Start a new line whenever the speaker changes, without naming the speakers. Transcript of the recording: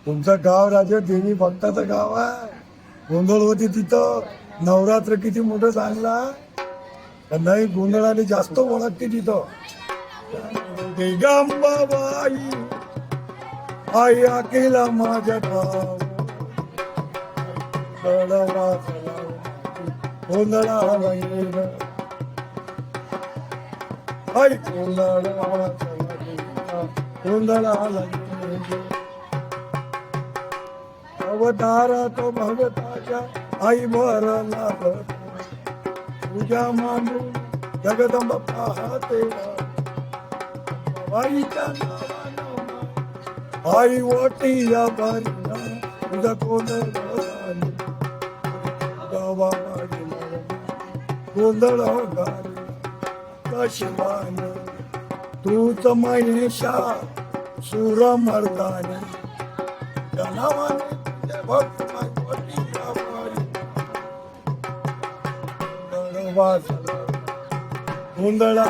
तुमचं गाव राजा देवी भक्ताचं गाव आहे. गोंधळ होती तिथं. नवरात्र किती मोठं चांगला नाही. गोंधळाने जास्त ओळखते तिथं. दिगंबाबाई आई अकेला माझ्या गाव गोंधळा आई गोंधळा अवतारा तो भगताच्या आई भरला तुझ्या मानून जगदंब पाहते आईच्या नावानं आई ओटी या बारीना तुझा गोंधळ गावा गोंधळ शिवान तूच महेशा सुर मर्दाने जनावाने तुझे भक्त गोंधळा